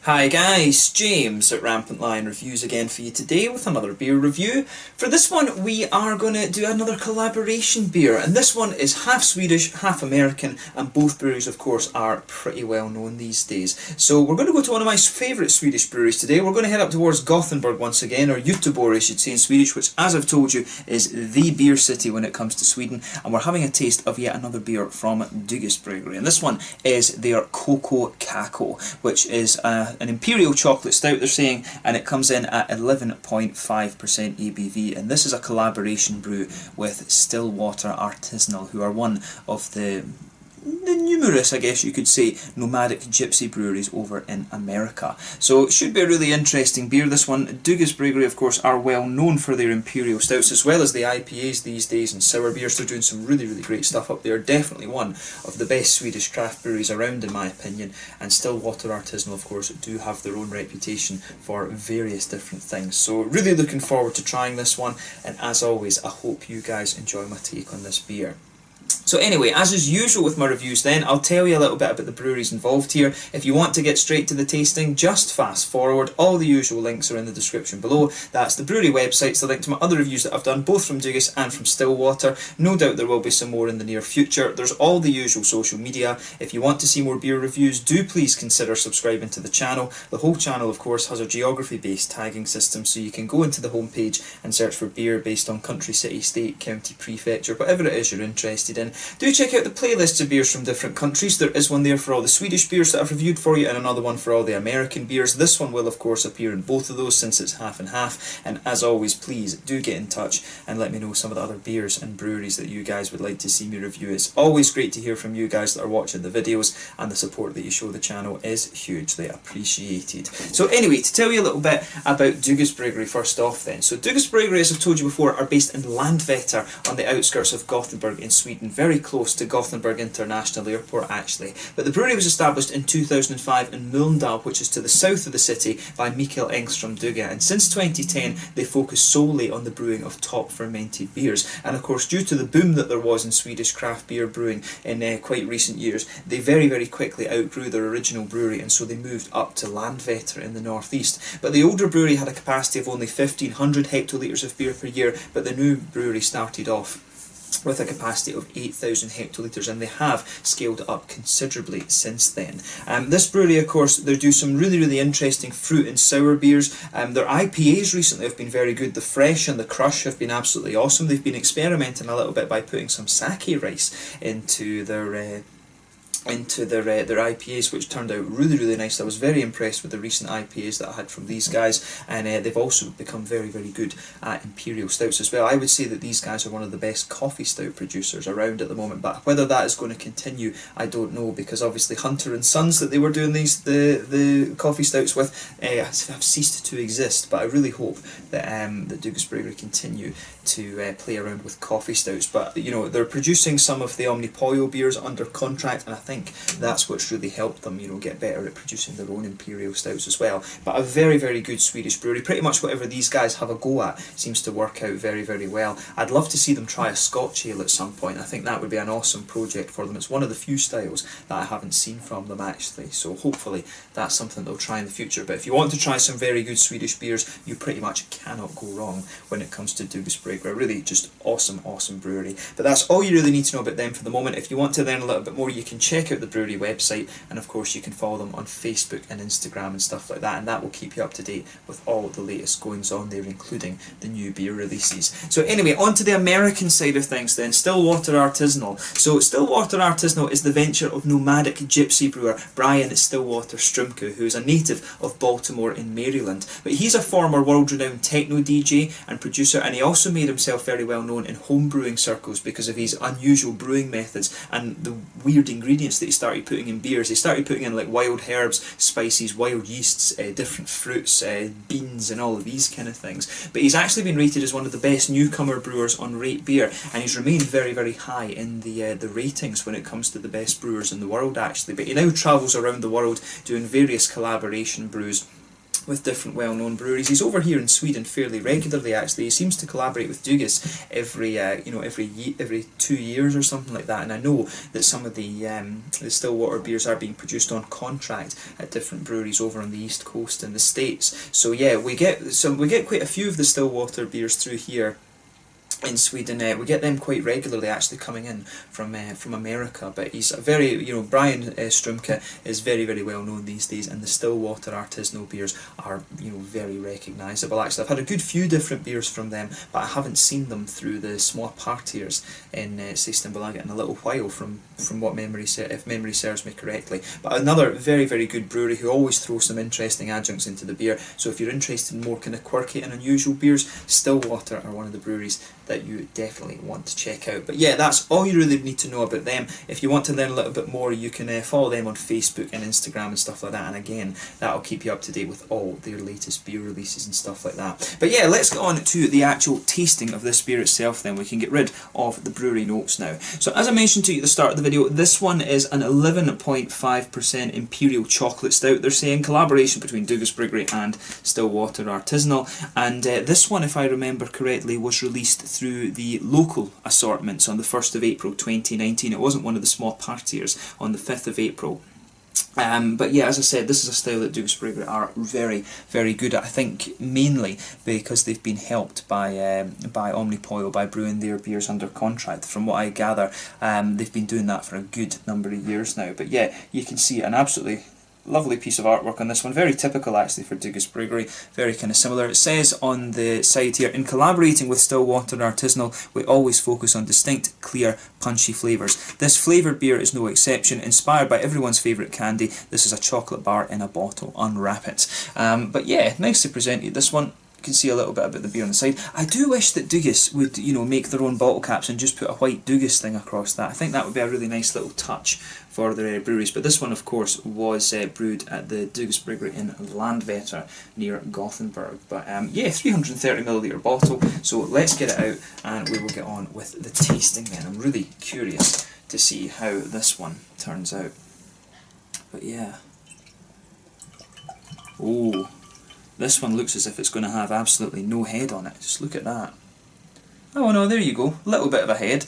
Hi guys, James at Rampant Lion Reviews again for you today with another beer review. For this one we are going to do another collaboration beer, and this one is half Swedish, half American, and both breweries of course are pretty well known these days. So we're going to go to one of my favourite Swedish breweries today. We're going to head up towards Gothenburg once again, or Göteborg I should say in Swedish, which as I've told you is the beer city when it comes to Sweden, and we're having a taste of yet another beer from Dugges Ale Bryggeri, and this one is their Cocoa Cacao, which is an Imperial Chocolate Stout, they're saying, and it comes in at 11.5% ABV, and this is a collaboration brew with Stillwater Artisinal, who are one of the numerous, I guess you could say, nomadic gypsy breweries over in America. So it should be a really interesting beer, this one. Dugges Bryggeri, of course, are well known for their Imperial Stouts as well as the IPAs these days and sour beers. They're doing some really great stuff up there. Definitely one of the best Swedish craft breweries around in my opinion, and Stillwater Artisinal of course do have their own reputation for various different things. So really looking forward to trying this one, and as always I hope you guys enjoy my take on this beer. So anyway, as is usual with my reviews then, I'll tell you a little bit about the breweries involved here. If you want to get straight to the tasting, just fast forward. All the usual links are in the description below. That's the brewery websites, the link to my other reviews that I've done, both from Dugges and from Stillwater. No doubt there will be some more in the near future. There's all the usual social media. If you want to see more beer reviews, do please consider subscribing to the channel. The whole channel, of course, has a geography-based tagging system, so you can go into the homepage and search for beer based on country, city, state, county, prefecture, whatever it is you're interested in. Do check out the playlists of beers from different countries. There is one there for all the Swedish beers that I've reviewed for you, and another one for all the American beers. This one will of course appear in both of those since it's half and half, and as always please do get in touch and let me know some of the other beers and breweries that you guys would like to see me review. It's always great to hear from you guys that are watching the videos, and the support that you show the channel is hugely appreciated. So anyway, to tell you a little bit about Dugges Bryggeri first off then. So Dugges Bryggeri, as I've told you before, are based in Landvetter on the outskirts of Gothenburg in Sweden, very close to Gothenburg International Airport actually. But the brewery was established in 2005 in Mölndal, which is to the south of the city, by Mikael Engström Dugge, and since 2010 they focus solely on the brewing of top fermented beers. And of course, due to the boom that there was in Swedish craft beer brewing in quite recent years, they very quickly outgrew their original brewery, and so they moved up to Landvetter in the northeast. But the older brewery had a capacity of only 1,500 hectolitres of beer per year, but the new brewery started off with a capacity of 8,000 hectolitres, and they have scaled it up considerably since then. This brewery, of course, they do some really interesting fruit and sour beers. Their IPAs recently have been very good. The Fresh and the Crush have been absolutely awesome. They've been experimenting a little bit by putting some sake rice into their IPAs, which turned out really nice. I was very impressed with the recent IPAs that I had from these guys, and they've also become very good at Imperial Stouts as well. I would say that these guys are one of the best coffee stout producers around at the moment, but whether that is going to continue I don't know, because obviously Hunter and Sons that they were doing the coffee stouts with have ceased to exist. But I really hope that that Dugges Bryggeri continue to play around with coffee stouts. But you know, they're producing some of the Omnipollo beers under contract, and I think that's what's really helped them, you know, get better at producing their own Imperial Stouts as well. But a very good Swedish brewery. Pretty much whatever these guys have a go at seems to work out very well. I'd love to see them try a Scotch ale at some point. I think that would be an awesome project for them. It's one of the few styles that I haven't seen from them actually, so hopefully that's something they'll try in the future. But if you want to try some very good Swedish beers, you pretty much cannot go wrong when it comes to Dugges Bryggeri. Really just awesome brewery. But that's all you really need to know about them for the moment. If you want to learn a little bit more, you can check out the brewery website, and of course you can follow them on Facebook and Instagram and stuff like that, and that will keep you up to date with all the latest goings on there, including the new beer releases. So anyway, on to the American side of things then, Stillwater Artisinal. So Stillwater Artisinal is the venture of nomadic gypsy brewer Brian Stillwater Strumke, who is a native of Baltimore in Maryland. But he's a former world-renowned techno DJ and producer, and he also made himself very well known in home brewing circles because of his unusual brewing methods and the weird ingredients that he started putting in beers. He started putting in like wild herbs, spices, wild yeasts, different fruits, beans and all of these kind of things. But he's actually been rated as one of the best newcomer brewers on Rate Beer, and he's remained very high in the ratings when it comes to the best brewers in the world actually. But he now travels around the world doing various collaboration brews with different well-known breweries. He's over here in Sweden fairly regularly. Actually, he seems to collaborate with Dugges every every 2 years or something like that. And I know that some of the Stillwater beers are being produced on contract at different breweries over on the East Coast in the States. So yeah, we get quite a few of the Stillwater beers through here in Sweden. We get them quite regularly, actually, coming in from America. But he's a very, Brian Strumke is very, very well known these days, and the Stillwater Artisinal beers are, very recognisable. Actually, I've had a good few different beers from them, but I haven't seen them through the small partiers in say Stillwater in a little while, from what if memory serves me correctly. But another very, very good brewery who always throws some interesting adjuncts into the beer. So if you're interested in more kind of quirky and unusual beers, Stillwater are one of the breweries that you definitely want to check out. But yeah, that's all you really need to know about them. If you want to learn a little bit more, you can follow them on Facebook and Instagram and stuff like that, and again, that'll keep you up to date with all their latest beer releases and stuff like that. But yeah, let's get on to the actual tasting of this beer itself then. We can get rid of the brewery notes now. So as I mentioned to you at the start of the video, this one is an 11.5% Imperial Chocolate Stout. They're saying collaboration between Dugges Bryggeri and Stillwater Artisinal, and this one, if I remember correctly, was released through the local assortments on the 1st of April 2019. It wasn't one of the small partiers on the 5th of April. But yeah, as I said, this is a style that Dugges Bryggeri are very, very good at. I think mainly because they've been helped by Omnipoil, by brewing their beers under contract. From what I gather, they've been doing that for a good number of years now. But yeah, you can see an absolutely lovely piece of artwork on this one, very typical actually for Dugges Bryggeri, very kind of similar. It says on the side here, in collaborating with Stillwater Artisinal, we always focus on distinct, clear, punchy flavours. This flavoured beer is no exception. Inspired by everyone's favourite candy, this is a chocolate bar in a bottle. Unwrap it. But yeah, nice to present you this one. You can see a little bit about the beer on the side. I do wish that Dugges would, make their own bottle caps and just put a white Dugges thing across that. I think that would be a really nice little touch for their breweries. But this one, of course, was brewed at the Dugges Bryggeri in Landvetter near Gothenburg. But yeah, 330ml bottle. So let's get it out and we will get on with the tasting then. I'm really curious to see how this one turns out. But yeah. Oh, this one looks as if it's going to have absolutely no head on it. Just look at that. Oh no, there you go, a little bit of a head.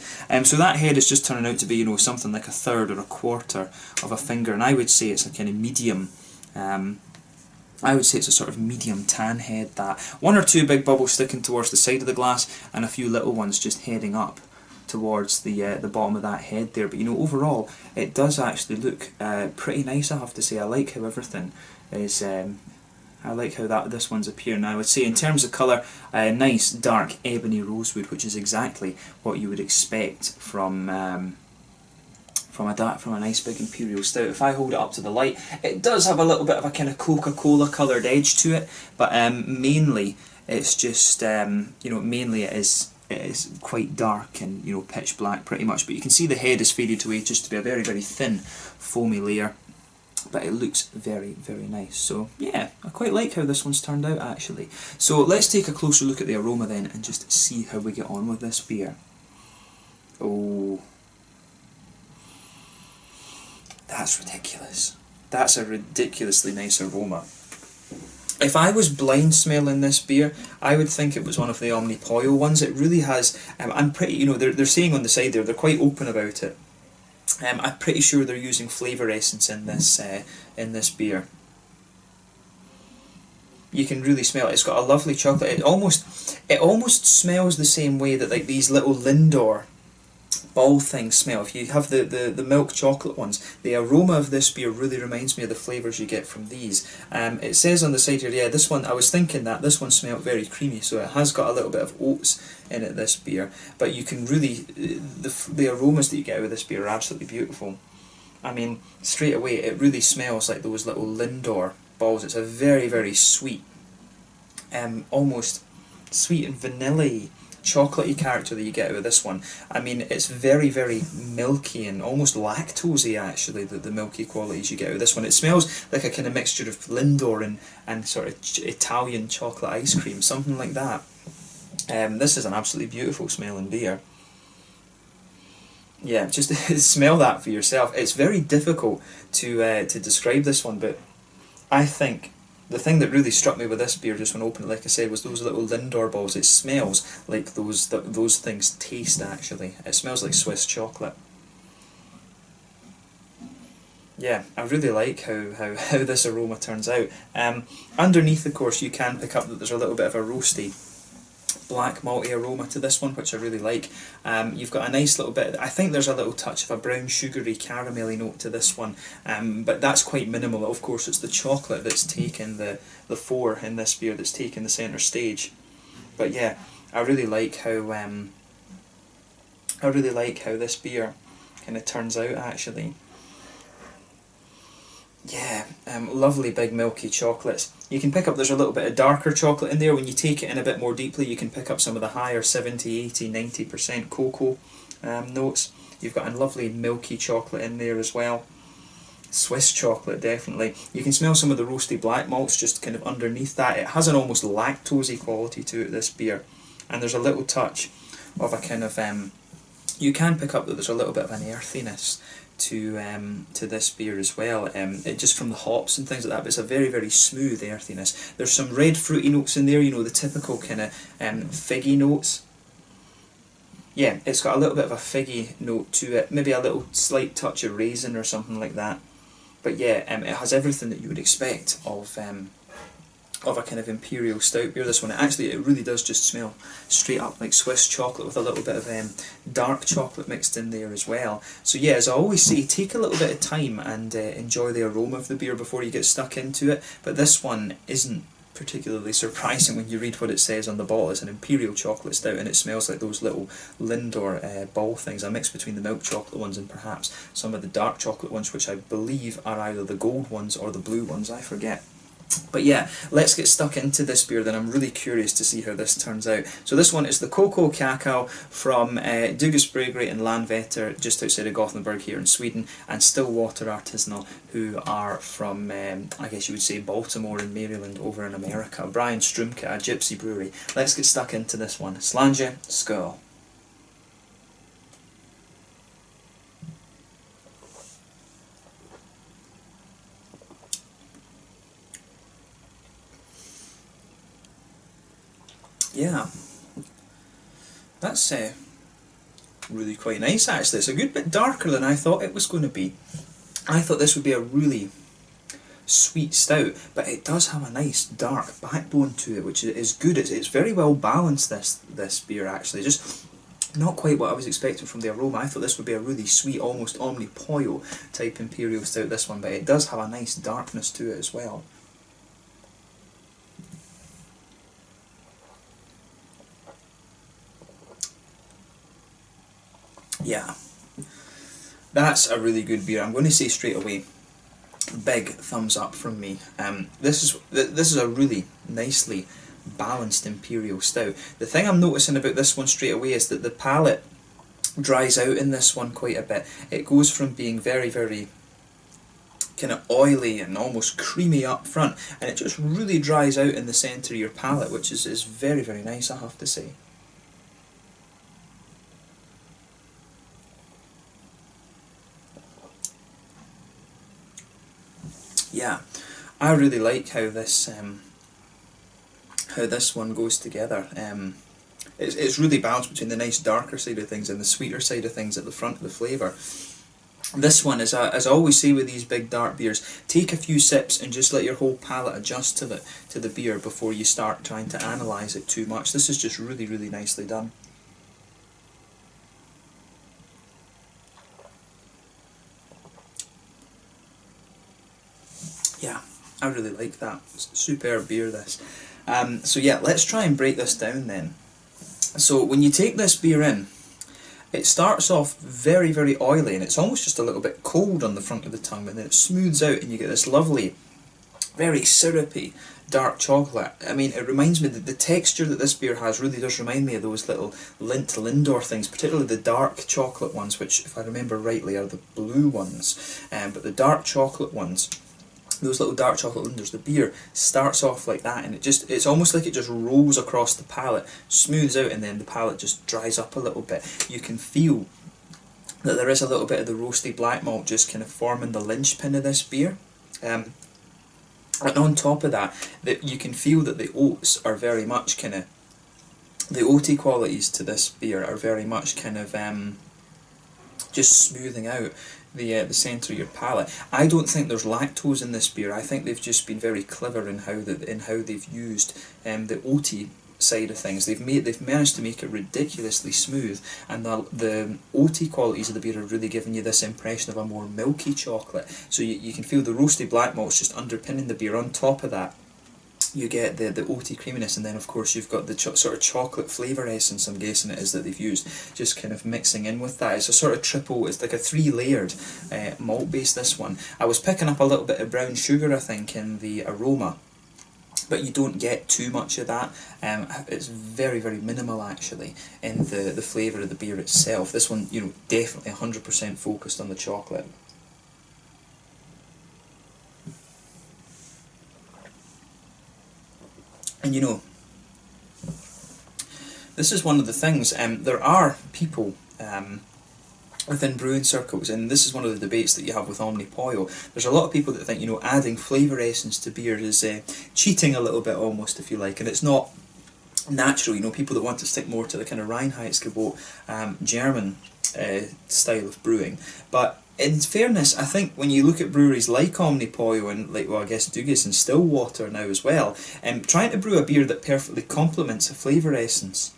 So that head is just turning out to be, something like a third or a quarter of a finger, and I would say it's a kind of medium, I would say it's a sort of medium tan head. That one or two big bubbles sticking towards the side of the glass, and a few little ones just heading up towards the bottom of that head there. But overall, it does actually look pretty nice, I have to say. I like how everything is. I like how this one's appearing. I would say in terms of colour, a nice dark ebony rosewood, which is exactly what you would expect from a nice big Imperial Stout. If I hold it up to the light, it does have a little bit of a kind of Coca-Cola coloured edge to it, but mainly it's just mainly it is quite dark and pitch black pretty much. But you can see the head is faded away just to be a very, very thin foamy layer. But it looks very, very nice. So yeah, I quite like how this one's turned out actually. So let's take a closer look at the aroma then and just see how we get on with this beer. Oh, that's ridiculous. That's a ridiculously nice aroma. If I was blind smelling this beer, I would think it was one of the Omnipoil ones. It really has, I'm pretty, they're saying on the side there, they're quite open about it. I'm pretty sure they're using flavour essence in this beer. You can really smell it. It's got a lovely chocolate. It almost smells the same way that like these little Lindor ball things smell. If you have the milk chocolate ones, the aroma of this beer really reminds me of the flavours you get from these. It says on the side here, yeah, this one, I was thinking that this one smelled very creamy, so it has got a little bit of oats in it, this beer, but you can really, the aromas that you get out of this beer are absolutely beautiful. I mean, straight away, it really smells like those little Lindor balls. It's a very, very sweet, almost sweet and vanilla-y, chocolatey character that you get out of this one. I mean, it's very, very milky and almost lactosey actually, the milky qualities you get out of this one. It smells like a kind of mixture of Lindor and sort of Italian chocolate ice cream, something like that. This is an absolutely beautiful smelling beer. Yeah, just smell that for yourself. It's very difficult to describe this one, but I think the thing that really struck me with this beer just when I opened it, like I said, was those little Lindor balls. It smells like those things taste, actually. It smells like Swiss chocolate. Yeah, I really like how this aroma turns out. Underneath, of course, you can pick up that there's a little bit of a roasty black malty aroma to this one, which I really like. You've got a nice little bit, I think there's a little touch of a brown sugary caramelly note to this one, but that's quite minimal. Of course, it's the chocolate that's taken the fore in this beer, that's taken the centre stage. But yeah, I really like how this beer kind of turns out, actually. Yeah, lovely big milky chocolates. You can pick up, there's a little bit of darker chocolate in there. When you take it in a bit more deeply, you can pick up some of the higher 70, 80, 90% cocoa notes. You've got a lovely milky chocolate in there as well. Swiss chocolate, definitely. You can smell some of the roasty black malts just kind of underneath that. It has an almost lactosey quality to it, this beer. And there's a little touch of a kind of, you can pick up that there's a little bit of an earthiness to this beer as well, it just from the hops and things like that, but it's a very, very smooth earthiness. There's some red fruity notes in there, you know, the typical kind of figgy notes. Yeah, it's got a little bit of a figgy note to it, maybe a little slight touch of raisin or something like that. But yeah, it has everything that you would expect of a kind of imperial stout beer. This one, it really does just smell straight up like Swiss chocolate with a little bit of dark chocolate mixed in there as well. So yeah, as I always say, take a little bit of time and enjoy the aroma of the beer before you get stuck into it. But this one isn't particularly surprising when you read what it says on the bottle. It's an imperial chocolate stout and it smells like those little Lindor ball things, a mix between the milk chocolate ones and perhaps some of the dark chocolate ones, which I believe are either the gold ones or the blue ones, I forget. But yeah, let's get stuck into this beer then. I'm really curious to see how this turns out. So this one is the Cocoa Cacao from Dugges Bryggeri in Landvetter, just outside of Gothenburg here in Sweden, and Stillwater Artisinal, who are from, I guess you would say, Baltimore in Maryland over in America. Brian Strumke, a gypsy brewery. Let's get stuck into this one. Slange, skål. Yeah, that's really quite nice actually. It's a good bit darker than I thought it was going to be. I thought this would be a really sweet stout, but it does have a nice dark backbone to it, which is good. It's very well balanced, this beer actually. Just not quite what I was expecting from the aroma. I thought this would be a really sweet, almost omnipoil type imperial stout, this one, but it does have a nice darkness to it as well. Yeah, that's a really good beer. I'm going to say straight away, big thumbs up from me. This is a really nicely balanced imperial stout. The thing I'm noticing about this one straight away is that the palate dries out in this one quite a bit. It goes from being very, very kind of oily and almost creamy up front, and it just really dries out in the centre of your palate, which is very, very nice, I have to say. Yeah, I really like how this one goes together. It's really balanced between the nice darker side of things and the sweeter side of things at the front of the flavour. This one, as I always say with these big dark beers, take a few sips and just let your whole palate adjust to the beer before you start trying to analyse it too much. This is just really, really nicely done. Yeah, I really like that. Superb beer, this. So yeah, let's try and break this down then. So when you take this beer in, it starts off very, very oily and it's almost just a little bit cold on the front of the tongue, and then it smooths out and you get this lovely, very syrupy dark chocolate. I mean, it reminds me that the texture that this beer has really does remind me of those little Lindt Lindor things, particularly the dark chocolate ones, which, if I remember rightly, are the blue ones. But the dark chocolate ones, those little dark chocolate Lindors, the beer starts off like that, and it's almost like it just rolls across the palate, smooths out, and then the palate just dries up a little bit. You can feel that there is a little bit of the roasty black malt just kind of forming the linchpin of this beer. And on top of that, you can feel that the oats are very much kind of, the oaty qualities to this beer are very much kind of just smoothing out the centre of your palate. I don't think there's lactose in this beer. I think they've just been very clever in how they've used the oaty side of things. They've managed to make it ridiculously smooth, and the oaty qualities of the beer are really giving you this impression of a more milky chocolate. So you can feel the roasty black malts just underpinning the beer. On top of that, you get the oaty creaminess, and then of course you've got the sort of chocolate flavour essence, I'm guessing it is, that they've used, just kind of mixing in with that. It's a sort of triple, it's like a 3-layered malt base, this one. I was picking up a little bit of brown sugar, I think, in the aroma, but you don't get too much of that. It's very, very minimal actually in the flavour of the beer itself. This one, you know, definitely 100% focused on the chocolate. And you know, this is one of the things, there are people within brewing circles, and this is one of the debates that you have with Omnipollo. There's a lot of people that think, you know, adding flavour essence to beer is cheating a little bit almost, if you like, and it's not natural. You know, people that want to stick more to the kind of Reinheitsgebot German style of brewing. But in fairness, I think when you look at breweries like Omnipollo and, like, well, I guess Dugges and Stillwater now as well, trying to brew a beer that perfectly complements a flavour essence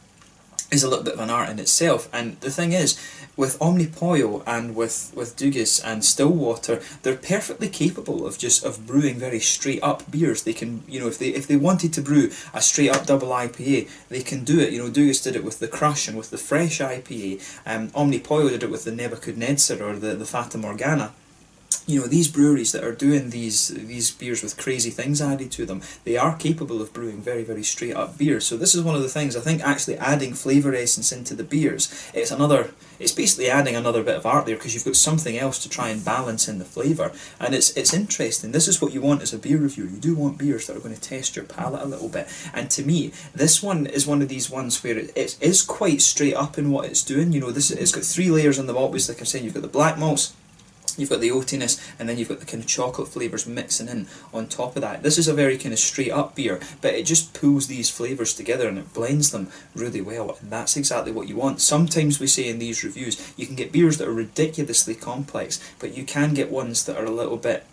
is a little bit of an art in itself. And the thing is, with Omnipollo and with Dugges and Stillwater, they're perfectly capable of brewing very straight up beers. They can, you know, if they wanted to brew a straight up double IPA, they can do it. You know, Dugges did it with the Crush and with the Fresh IPA. Omnipollo did it with the Nebuchadnezzar or the Fata Morgana. You know, these breweries that are doing these beers with crazy things added to them, they are capable of brewing very, very straight up beers. So this is one of the things, I think, actually adding flavour essence into the beers, it's basically adding another bit of art there, because you've got something else to try and balance in the flavour. And it's interesting. This is what you want as a beer reviewer. You do want beers that are going to test your palate a little bit. And to me, this one is one of these ones where it is quite straight up in what it's doing. You know, it's got 3 layers on the malt base, like I'm saying. You've got the black malts, you've got the oatiness, and then you've got the kind of chocolate flavours mixing in on top of that. This is a very kind of straight up beer, but it just pulls these flavours together and it blends them really well, and that's exactly what you want. Sometimes we say in these reviews, you can get beers that are ridiculously complex, but you can get ones that are a little bit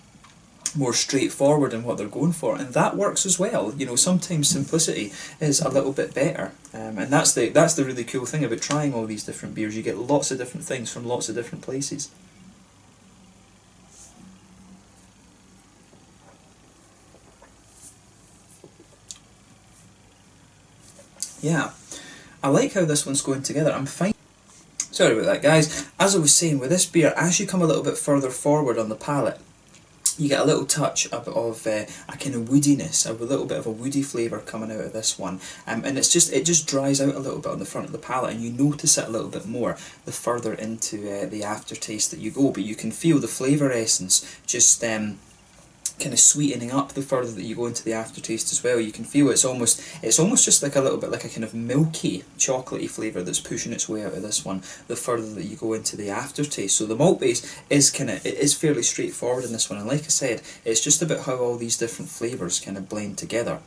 more straightforward in what they're going for, and that works as well. You know, sometimes simplicity is a little bit better, and that's the really cool thing about trying all these different beers. You get lots of different things from lots of different places. Yeah, I like how this one's going together. I'm fine. Sorry about that, guys. As I was saying, with this beer, as you come a little bit further forward on the palate, you get a little touch of a kind of woodiness, a little bit of a woody flavour coming out of this one, and it just dries out a little bit on the front of the palate, and you notice it a little bit more the further into the aftertaste that you go. But you can feel the flavour essence just kind of sweetening up the further that you go into the aftertaste as well. You can feel it's almost just like a little bit like a kind of milky, chocolatey flavour that's pushing its way out of this one the further that you go into the aftertaste. So the malt base is fairly straightforward in this one, and like I said, it's just about how all these different flavours kind of blend together.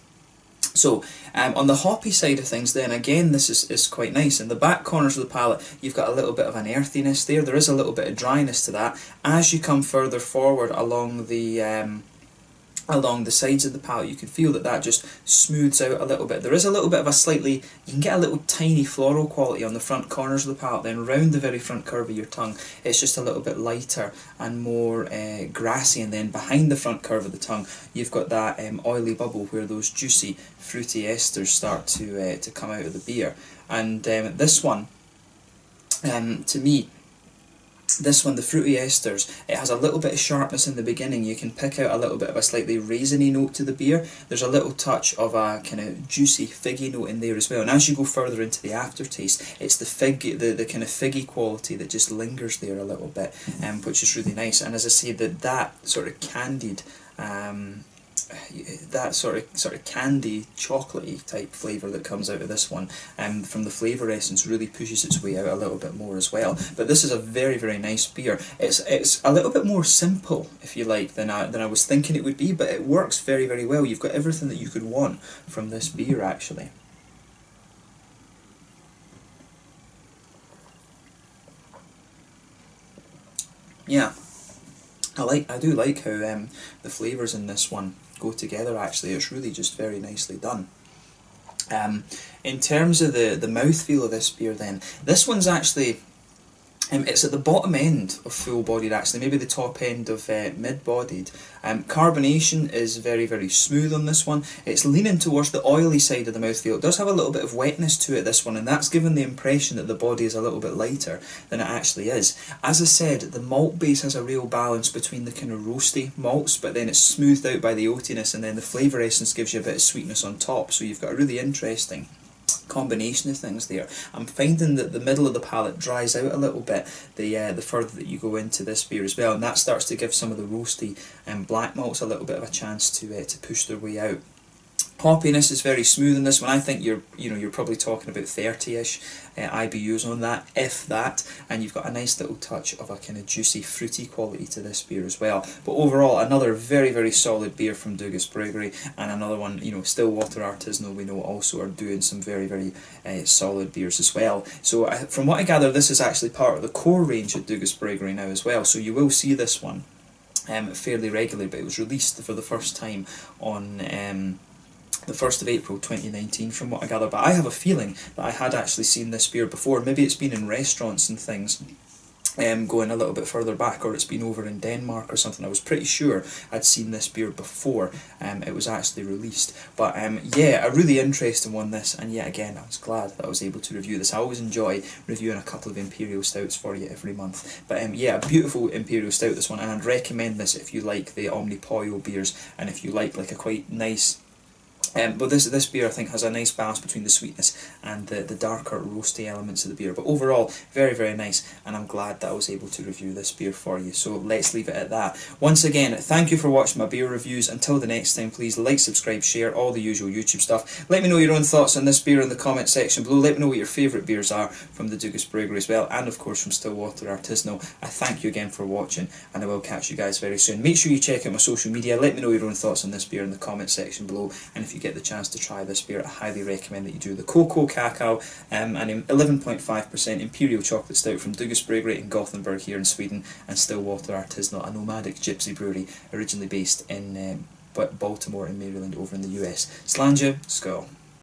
So on the hoppy side of things then, again, this is quite nice. In the back corners of the palate, you've got a little bit of an earthiness there. There is a little bit of dryness to that. As you come further forward along the sides of the palate, you can feel that just smooths out a little bit. There is a little bit of you can get a little tiny floral quality on the front corners of the palate, then round the very front curve of your tongue, it's just a little bit lighter and more grassy, and then behind the front curve of the tongue, you've got that oily bubble where those juicy, fruity esters start to come out of the beer. And this one, to me, this one, the fruity esters, it has a little bit of sharpness in the beginning. You can pick out a little bit of a slightly raisiny note to the beer. There's a little touch of a kind of juicy, figgy note in there as well. And as you go further into the aftertaste, it's the kind of figgy quality that just lingers there a little which is really nice. And as I say, that sort of candied, that sort of candy, chocolatey type flavour that comes out of this one, from the flavour essence, really pushes its way out a little bit more as well. But this is a very, very nice beer. It's a little bit more simple, if you like, than I was thinking it would be, but it works very, very well. You've got everything that you could want from this beer, actually. Yeah, I do like how the flavours in this one go together. Actually, it's really just very nicely done. In terms of the mouthfeel of this beer, then this one's actually. It's at the bottom end of full-bodied, actually, maybe the top end of mid-bodied. Carbonation is very, very smooth on this one. It's leaning towards the oily side of the mouthfeel. It does have a little bit of wetness to it, this one, and that's given the impression that the body is a little bit lighter than it actually is. As I said, the malt base has a real balance between the kind of roasty malts, but then it's smoothed out by the oatiness, and then the flavour essence gives you a bit of sweetness on top, so you've got a really interesting combination of things there. I'm finding that the middle of the palate dries out a little bit the further that you go into this beer as well, and that starts to give some of the roasty black malts a little bit of a chance to push their way out. Hoppiness is very smooth in this one. I think you're probably talking about 30-ish IBUs on that, if that, and you've got a nice little touch of a kind of juicy, fruity quality to this beer as well. But overall, another very, very solid beer from Dugges Bryggeri, and another one, Stillwater Artisinal, we know also are doing some very, very solid beers as well. So from what I gather, this is actually part of the core range at Dugges Bryggeri now as well. So you will see this one fairly regularly, but it was released for the first time on the 1st of April 2019 from what I gather, but I have a feeling that I had actually seen this beer before. Maybe it's been in restaurants and things going a little bit further back, or it's been over in Denmark or something. I was pretty sure I'd seen this beer before it was actually released. But yeah, a really interesting one this, and yet again I was glad that I was able to review this. I always enjoy reviewing a couple of Imperial Stouts for you every month. But yeah, a beautiful Imperial Stout this one, and I'd recommend this if you like the Omnipollo beers, and if you like a quite nice but this beer, I think, has a nice balance between the sweetness and the darker roasty elements of the beer. But overall, very, very nice, and I'm glad that I was able to review this beer for you. So let's leave it at that. Once again, thank you for watching my beer reviews. Until the next time, please like, subscribe, share, all the usual YouTube stuff. Let me know your own thoughts on this beer in the comment section below. Let me know what your favourite beers are from the Dugges Bryggeri as well, and of course from Stillwater Artisinal. I thank you again for watching, and I will catch you guys very soon. Make sure you check out my social media. Let me know your own thoughts on this beer in the comment section below, and if you get the chance to try this beer, I highly recommend that you do. The Cocoa Cacao, an 11.5% Imperial Chocolate Stout from Dugges Bryggeri in Gothenburg here in Sweden, and Stillwater Artisinal, a nomadic gypsy brewery originally based in Baltimore in Maryland over in the US. Slanja, skål.